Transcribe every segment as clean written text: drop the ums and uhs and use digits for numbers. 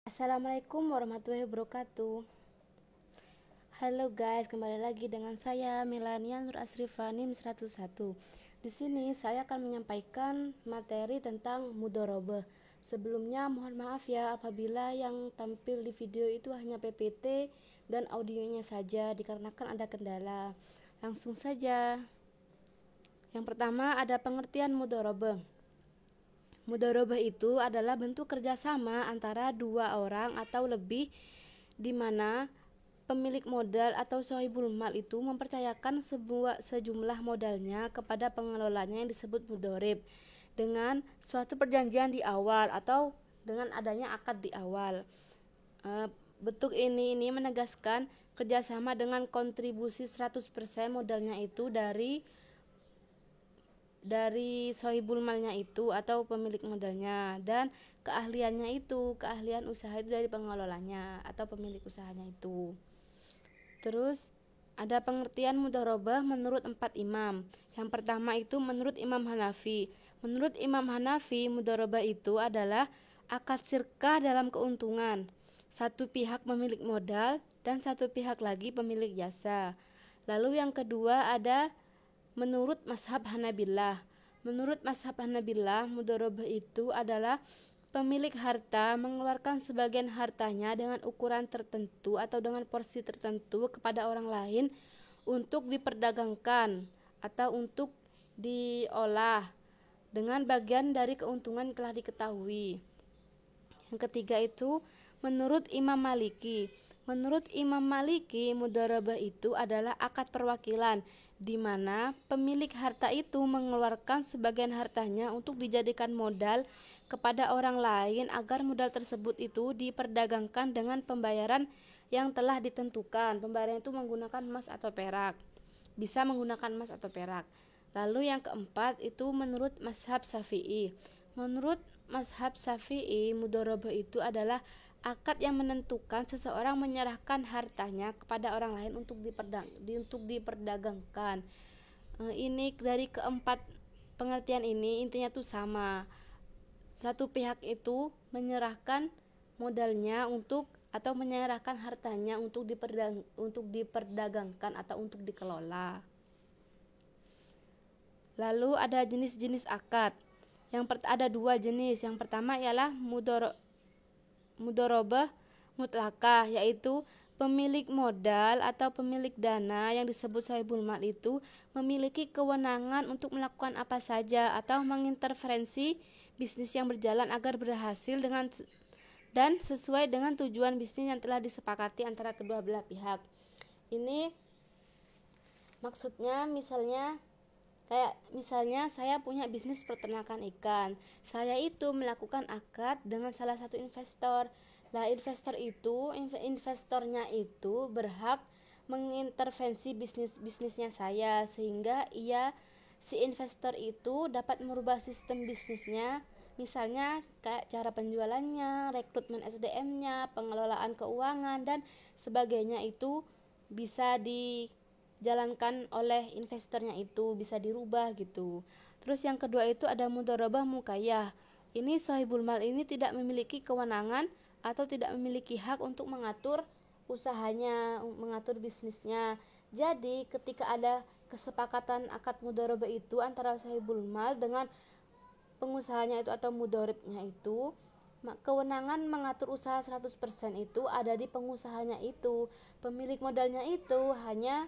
Assalamualaikum warahmatullahi wabarakatuh. Halo guys, kembali lagi dengan saya Melania Nur Asrifani 101. Di sini saya akan menyampaikan materi tentang mudhorobah. Sebelumnya mohon maaf ya apabila yang tampil di video itu hanya PPT dan audionya saja dikarenakan ada kendala. Langsung saja. Yang pertama ada pengertian mudhorobah. Mudhorobah itu adalah bentuk kerjasama antara dua orang atau lebih di mana pemilik modal atau sohibul mal itu mempercayakan sejumlah modalnya kepada pengelolanya yang disebut mudhorib dengan suatu perjanjian di awal atau dengan adanya akad di awal. Bentuk ini menegaskan kerjasama dengan kontribusi 100% modalnya itu dari sohibul malnya itu atau pemilik modalnya, dan keahlian usaha itu dari pengelolanya atau pemilik usahanya itu. Terus ada pengertian mudhorobah menurut 4 imam. Yang pertama itu menurut Imam Hanafi. Menurut Imam Hanafi, mudhorobah itu adalah akad sirkah dalam keuntungan. Satu pihak pemilik modal dan satu pihak lagi pemilik jasa. Lalu yang kedua ada menurut mazhab Hanabilah. Menurut mazhab Hanabilah, mudhorobah itu adalah pemilik harta mengeluarkan sebagian hartanya dengan ukuran tertentu atau dengan porsi tertentu kepada orang lain untuk diperdagangkan atau untuk diolah dengan bagian dari keuntungan yang telah diketahui. Yang ketiga itu menurut Imam Maliki. Menurut Imam Maliki, mudhorobah itu adalah akad perwakilan di mana pemilik harta itu mengeluarkan sebagian hartanya untuk dijadikan modal kepada orang lain agar modal tersebut itu diperdagangkan dengan pembayaran yang telah ditentukan. Pembayaran itu menggunakan emas atau perak. Bisa menggunakan emas atau perak. Lalu yang keempat itu menurut mazhab Syafi'i. Menurut mazhab Syafi'i, mudhorobah itu adalah akad yang menentukan seseorang menyerahkan hartanya kepada orang lain untuk diperdagangkan. Ini dari keempat pengertian ini intinya tuh sama. Satu pihak itu menyerahkan modalnya atau menyerahkan hartanya untuk diperdagangkan atau untuk dikelola. Lalu ada jenis-jenis akad. Ada dua jenis. Yang pertama ialah mudhorobah mutlakah, yaitu pemilik modal atau pemilik dana yang disebut sohibul mal itu memiliki kewenangan untuk melakukan apa saja atau menginterferensi bisnis yang berjalan agar berhasil dan sesuai dengan tujuan bisnis yang telah disepakati antara kedua belah pihak. Ini maksudnya misalnya saya punya bisnis peternakan ikan. Saya itu melakukan akad dengan salah satu investor. Investornya itu berhak mengintervensi bisnisnya saya sehingga si investor itu dapat merubah sistem bisnisnya. Misalnya kayak cara penjualannya, rekrutmen SDM-nya, pengelolaan keuangan dan sebagainya itu bisa dijalankan oleh investornya itu, bisa dirubah gitu. Terus yang kedua itu ada mudhorobah mukayyah. Ini sohibul mal ini tidak memiliki kewenangan atau tidak memiliki hak untuk mengatur usahanya, mengatur bisnisnya. Jadi ketika ada kesepakatan akad mudhorobah itu antara sohibul mal dengan pengusahanya itu atau mudhoribnya itu, kewenangan mengatur usaha 100% itu ada di pengusahanya itu. Pemilik modalnya itu hanya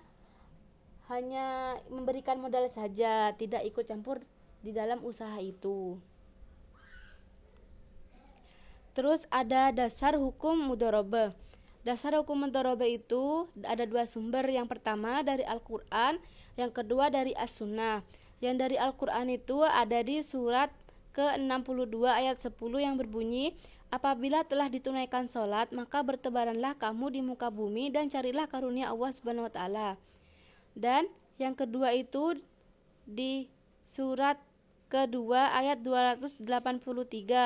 memberikan modal saja, tidak ikut campur di dalam usaha itu. Terus ada dasar hukum mudhorobah. Dasar hukum mudhorobah itu ada dua sumber. Yang pertama dari Al-Quran, yang kedua dari As-Sunnah. Yang dari Al-Quran itu ada di surat ke-62 ayat 10 yang berbunyi, apabila telah ditunaikan sholat, maka bertebaranlah kamu di muka bumi dan carilah karunia Allah Subhanahu wa taala. Dan yang kedua itu di surat kedua ayat 283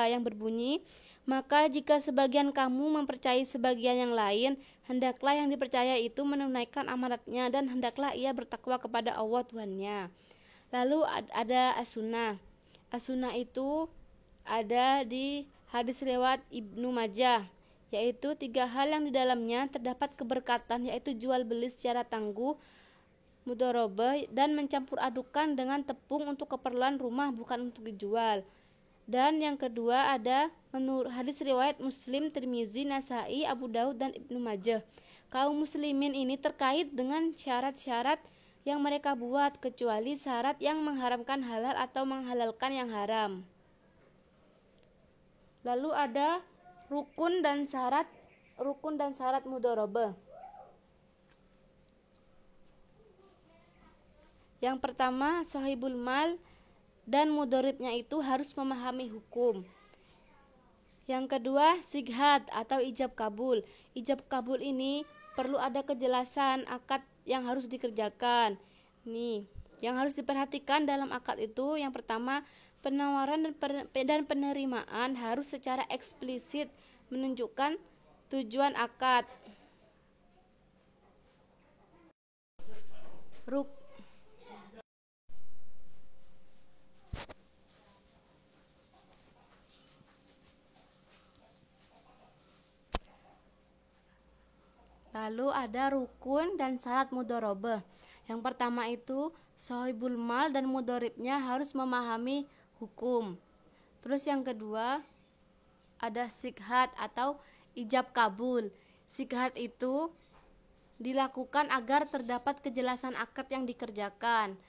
yang berbunyi, maka jika sebagian kamu mempercayai sebagian yang lain, hendaklah yang dipercaya itu menunaikan amanatnya dan hendaklah ia bertakwa kepada Allah Tuhannya. Lalu ada As-Sunnah. As-Sunnah itu ada di hadis riwayat Ibnu Majah yaitu 3 hal yang di dalamnya terdapat keberkatan, yaitu jual beli secara tangguh, mudharabah, dan mencampur adukan dengan tepung untuk keperluan rumah bukan untuk dijual. Dan yang kedua ada menurut hadis riwayat Muslim, Tirmizi, Nasai, Abu Daud, dan Ibnu Majah. Kaum muslimin ini terkait dengan syarat-syarat yang mereka buat, kecuali syarat yang mengharamkan halal atau menghalalkan yang haram. Lalu ada rukun dan syarat mudharabah. Yang pertama, sahibul mal dan mudharibnya itu harus memahami hukum. Yang kedua, sighat atau ijab kabul. Ijab kabul ini perlu ada kejelasan akad yang harus dikerjakan. Nih, yang harus diperhatikan dalam akad itu yang pertama, penawaran dan penerimaan harus secara eksplisit menunjukkan tujuan akad. Lalu ada rukun dan syarat mudharabah. Yang pertama itu sahibul mal dan mudharibnya harus memahami hukum. Terus yang kedua ada sighat atau ijab kabul. Sighat itu dilakukan agar terdapat kejelasan akad yang dikerjakan.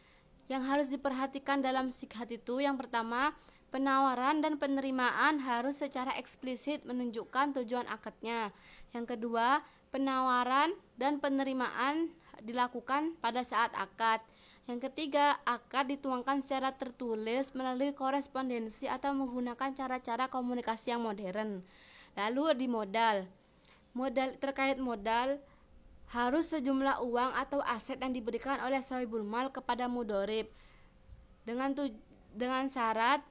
Yang harus diperhatikan dalam sighat itu yang pertama, penawaran dan penerimaan harus secara eksplisit menunjukkan tujuan akadnya. Yang kedua, penawaran dan penerimaan dilakukan pada saat akad. Yang ketiga, akad dituangkan secara tertulis melalui korespondensi atau menggunakan cara-cara komunikasi yang modern. Lalu di modal. Terkait modal harus sejumlah uang atau aset yang diberikan oleh sahibul mal kepada mudharib dengan syarat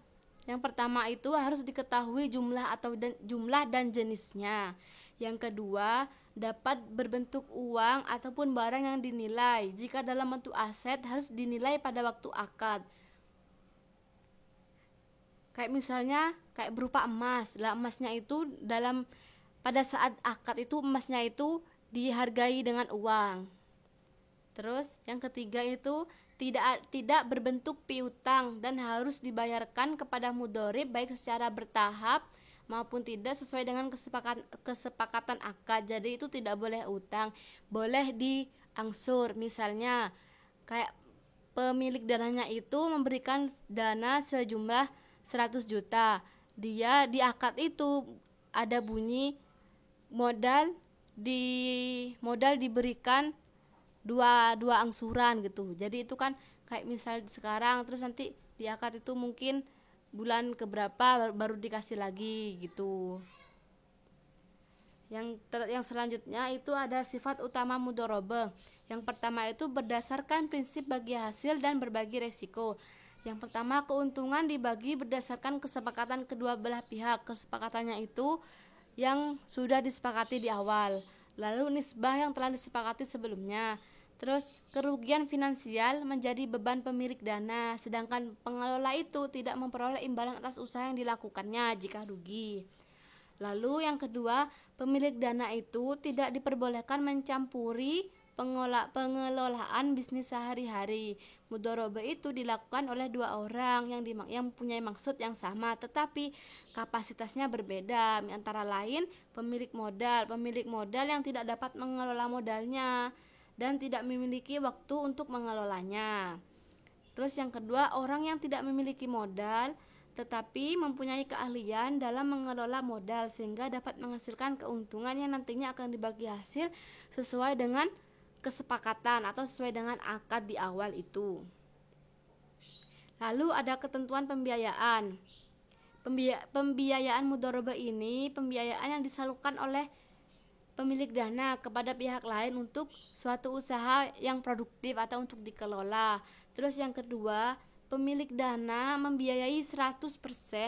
yang pertama itu harus diketahui jumlah dan jenisnya. Yang kedua, dapat berbentuk uang ataupun barang yang dinilai. Jika dalam bentuk aset harus dinilai pada waktu akad. Kayak misalnya berupa emas. Lah emasnya itu pada saat akad itu emasnya itu dihargai dengan uang. Terus yang ketiga itu tidak berbentuk piutang dan harus dibayarkan kepada mudharib baik secara bertahap maupun tidak sesuai dengan kesepakatan akad. Jadi itu tidak boleh utang, boleh diangsur. Misalnya kayak pemilik dananya itu memberikan dana sejumlah 100 juta. Dia di akad itu ada bunyi modal diberikan dua angsuran gitu. Jadi itu kan kayak misal sekarang terus nanti di akad itu mungkin bulan keberapa baru dikasih lagi gitu. Yang selanjutnya itu ada sifat utama mudharabah. Yang pertama itu berdasarkan prinsip bagi hasil dan berbagi resiko. Yang pertama, keuntungan dibagi berdasarkan kesepakatan kedua belah pihak. Kesepakatannya itu yang sudah disepakati di awal. Lalu nisbah yang telah disepakati sebelumnya. Terus kerugian finansial menjadi beban pemilik dana, sedangkan pengelola itu tidak memperoleh imbalan atas usaha yang dilakukannya jika rugi. Lalu yang kedua, pemilik dana itu tidak diperbolehkan mencampuri pengelolaan bisnis sehari-hari. Mudharabah itu dilakukan oleh dua orang yang punya maksud yang sama tetapi kapasitasnya berbeda, antara lain pemilik modal yang tidak dapat mengelola modalnya dan tidak memiliki waktu untuk mengelolanya. Terus yang kedua, orang yang tidak memiliki modal tetapi mempunyai keahlian dalam mengelola modal sehingga dapat menghasilkan keuntungan yang nantinya akan dibagi hasil sesuai dengan kesepakatan atau sesuai dengan akad di awal itu. Lalu ada ketentuan pembiayaan. Pembiayaan mudharabah ini pembiayaan yang disalurkan oleh pemilik dana kepada pihak lain untuk suatu usaha yang produktif atau untuk dikelola. Terus yang kedua, pemilik dana membiayai 100%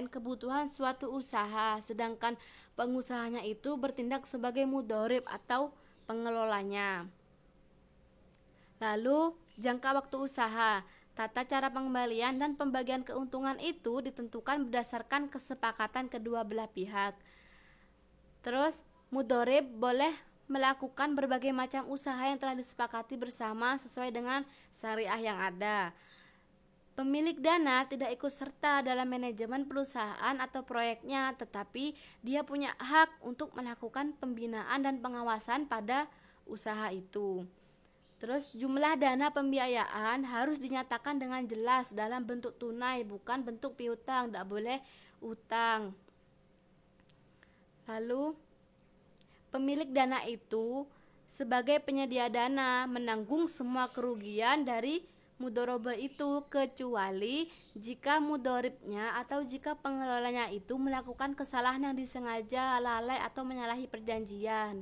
kebutuhan suatu usaha, sedangkan pengusahanya itu bertindak sebagai mudharib atau pengelolanya. Lalu jangka waktu usaha, tata cara pengembalian dan pembagian keuntungan itu ditentukan berdasarkan kesepakatan kedua belah pihak. Terus mudhorib boleh melakukan berbagai macam usaha yang telah disepakati bersama sesuai dengan syariah yang ada. Pemilik dana tidak ikut serta dalam manajemen perusahaan atau proyeknya, tetapi dia punya hak untuk melakukan pembinaan dan pengawasan pada usaha itu. Terus jumlah dana pembiayaan harus dinyatakan dengan jelas dalam bentuk tunai, bukan bentuk piutang, tidak boleh utang. Lalu pemilik dana itu sebagai penyedia dana menanggung semua kerugian dari mudhorobah itu, kecuali jika mudhoribnya atau jika pengelolanya itu melakukan kesalahan yang disengaja, lalai atau menyalahi perjanjian.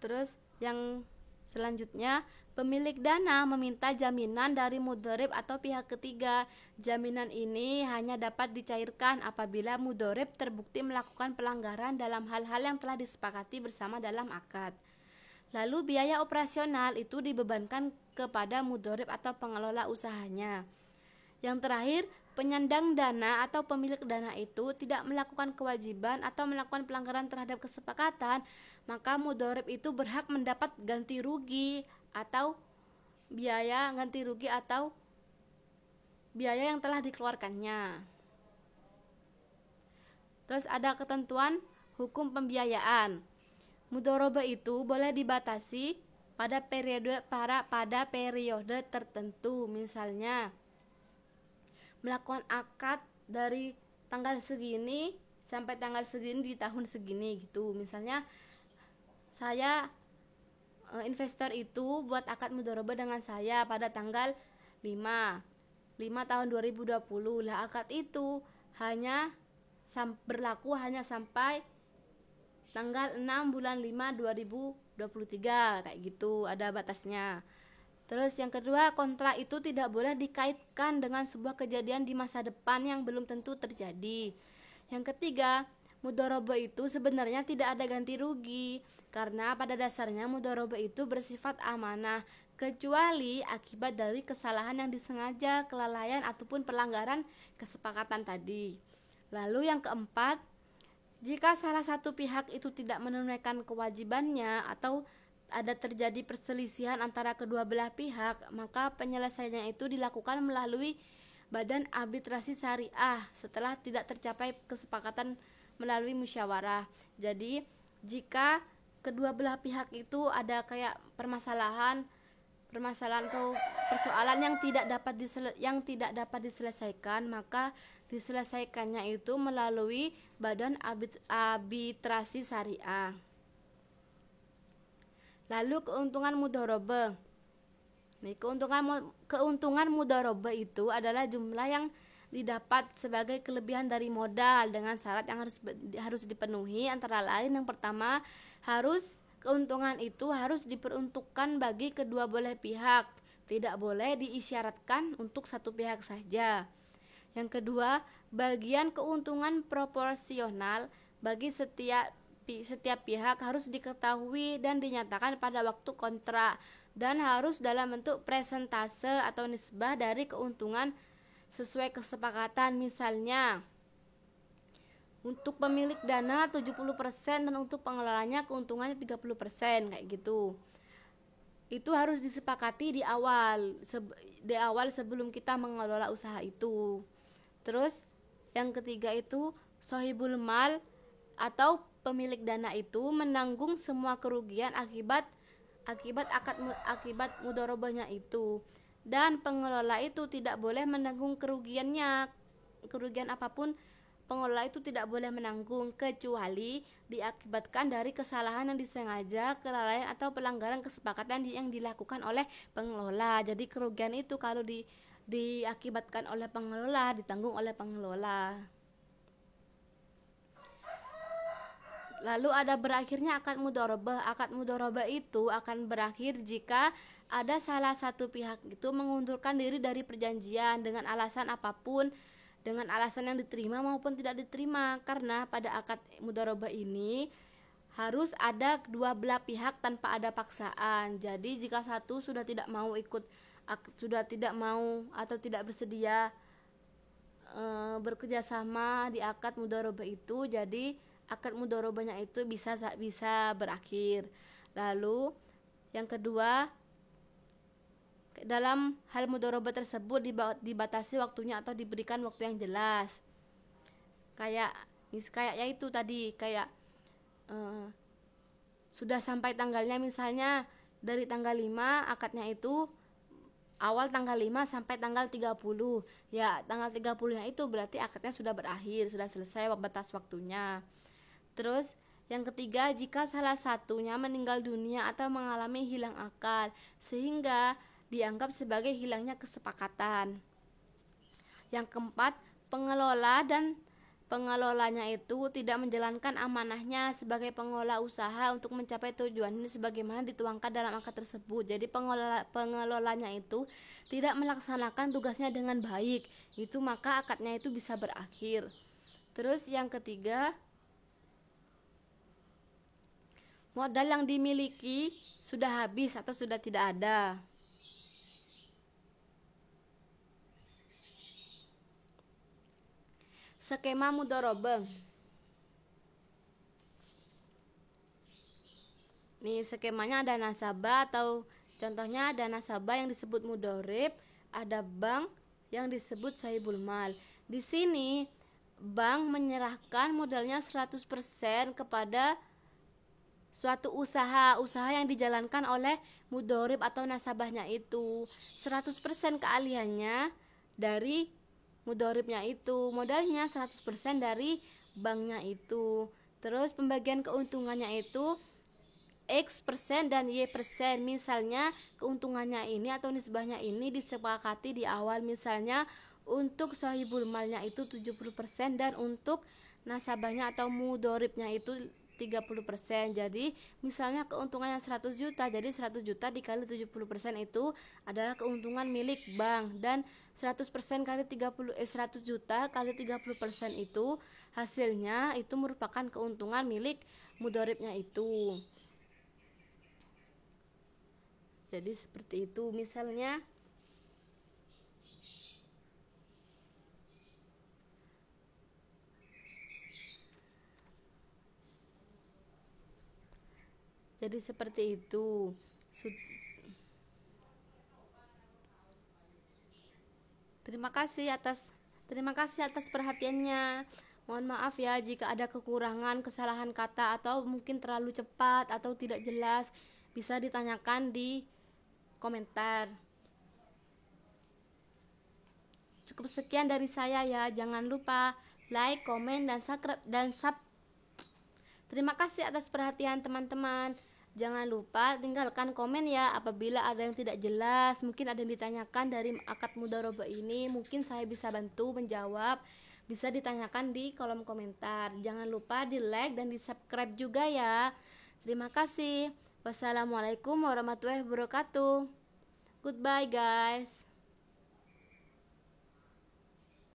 Terus yang selanjutnya, pemilik dana meminta jaminan dari mudhorib atau pihak ketiga. Jaminan ini hanya dapat dicairkan apabila mudhorib terbukti melakukan pelanggaran dalam hal-hal yang telah disepakati bersama dalam akad. Lalu biaya operasional itu dibebankan kepada mudhorib atau pengelola usahanya. Yang terakhir, penyandang dana atau pemilik dana itu tidak melakukan kewajiban atau melakukan pelanggaran terhadap kesepakatan, maka mudhorib itu berhak mendapat ganti rugi atau biaya yang telah dikeluarkannya. Terus ada ketentuan hukum pembiayaan. Mudhorobah itu boleh dibatasi pada periode tertentu, misalnya melakukan akad dari tanggal segini sampai tanggal segini di tahun segini gitu. Misalnya saya investor itu buat akad mudhorobah dengan saya pada tanggal 5 tahun 2020. Lah akad itu hanya berlaku hanya sampai tanggal 6 bulan 5 2023 kayak gitu, ada batasnya. Terus yang kedua, kontrak itu tidak boleh dikaitkan dengan sebuah kejadian di masa depan yang belum tentu terjadi. Yang ketiga, mudhorobah itu sebenarnya tidak ada ganti rugi karena pada dasarnya mudhorobah itu bersifat amanah, kecuali akibat dari kesalahan yang disengaja, kelalaian ataupun pelanggaran kesepakatan tadi. Lalu yang keempat, jika salah satu pihak itu tidak menunaikan kewajibannya atau ada terjadi perselisihan antara kedua belah pihak, maka penyelesaiannya itu dilakukan melalui badan arbitrasi syariah setelah tidak tercapai kesepakatan melalui musyawarah. Jadi, jika kedua belah pihak itu ada kayak permasalahan atau persoalan yang tidak dapat diselesaikan, maka diselesaikannya itu melalui badan arbitrasi syariah. Lalu keuntungan mudhorobah. Keuntungan mudhorobah itu adalah jumlah yang didapat sebagai kelebihan dari modal dengan syarat yang harus dipenuhi, antara lain yang pertama, keuntungan itu harus diperuntukkan bagi kedua belah pihak, tidak boleh diisyaratkan untuk satu pihak saja. Yang kedua, bagian keuntungan proporsional bagi setiap pihak harus diketahui dan dinyatakan pada waktu kontrak, dan harus dalam bentuk persentase atau nisbah dari keuntungan sesuai kesepakatan. Misalnya, untuk pemilik dana 70% dan untuk pengelolanya keuntungannya 30%, kayak gitu. Itu harus disepakati di awal sebelum kita mengelola usaha itu. Terus yang ketiga itu sohibul mal atau pemilik dana itu menanggung semua kerugian akibat mudhorobahnya itu, dan pengelola itu tidak boleh menanggung kerugian apapun. Pengelola itu tidak boleh menanggung kecuali diakibatkan dari kesalahan yang disengaja, kelalaian atau pelanggaran kesepakatan yang dilakukan oleh pengelola. Jadi kerugian itu kalau diakibatkan oleh pengelola ditanggung oleh pengelola. Lalu ada berakhirnya akad mudhorobah. Akad mudhorobah itu akan berakhir jika ada salah satu pihak itu mengundurkan diri dari perjanjian dengan alasan apapun, dengan alasan yang diterima maupun tidak diterima. Karena pada akad mudhorobah ini harus ada dua belah pihak tanpa ada paksaan. Jadi jika satu sudah tidak mau atau tidak bersedia bekerja sama di akad mudharabah itu, jadi akad mudharabahnya itu bisa berakhir. Lalu yang kedua, dalam hal mudharabah tersebut dibatasi waktunya atau diberikan waktu yang jelas. Kayak yaitu tadi, kayak sudah sampai tanggalnya, misalnya dari tanggal 5 akadnya itu awal tanggal 5 sampai tanggal 30. Ya, tanggal 30-nya itu berarti akadnya sudah berakhir, sudah selesai batas waktunya. Terus yang ketiga, jika salah satunya meninggal dunia atau mengalami hilang akal sehingga dianggap sebagai hilangnya kesepakatan. Yang keempat, pengelolanya itu tidak menjalankan amanahnya sebagai pengelola usaha untuk mencapai tujuan ini sebagaimana dituangkan dalam akad tersebut. Jadi pengelolanya itu tidak melaksanakan tugasnya dengan baik, itu maka akadnya itu bisa berakhir. Terus yang ketiga, modal yang dimiliki sudah habis atau sudah tidak ada. Skema mudharabah. Nih skemanya ada nasabah, atau contohnya ada nasabah yang disebut mudharib, ada bank yang disebut sahibul mal. Di sini bank menyerahkan modalnya 100% kepada suatu usaha yang dijalankan oleh mudharib atau nasabahnya itu. 100% keahliannya dari mudharibnya itu, modalnya 100% dari banknya itu. Terus pembagian keuntungannya itu X% dan Y%. Misalnya keuntungannya ini atau nisbahnya ini disepakati di awal, misalnya untuk sahibul malnya itu 70% dan untuk nasabahnya atau mudharibnya itu 30%. Jadi misalnya keuntungannya 100 juta, jadi 100 juta dikali 70% itu adalah keuntungan milik bank, dan 100% kali 100 juta kali 30% itu hasilnya itu merupakan keuntungan milik mudharibnya itu. Jadi seperti itu misalnya. Jadi seperti itu. Terima kasih atas perhatiannya. Mohon maaf ya jika ada kekurangan, kesalahan kata, atau mungkin terlalu cepat atau tidak jelas. Bisa ditanyakan di komentar. Cukup sekian dari saya ya. Jangan lupa like, komen, dan subscribe. Terima kasih atas perhatian teman-teman. Jangan lupa tinggalkan komen ya apabila ada yang tidak jelas, mungkin ada yang ditanyakan dari akad mudharabah ini, mungkin saya bisa bantu menjawab. Bisa ditanyakan di kolom komentar. Jangan lupa di like dan di subscribe juga ya. Terima kasih. Wassalamualaikum warahmatullahi wabarakatuh. Goodbye guys.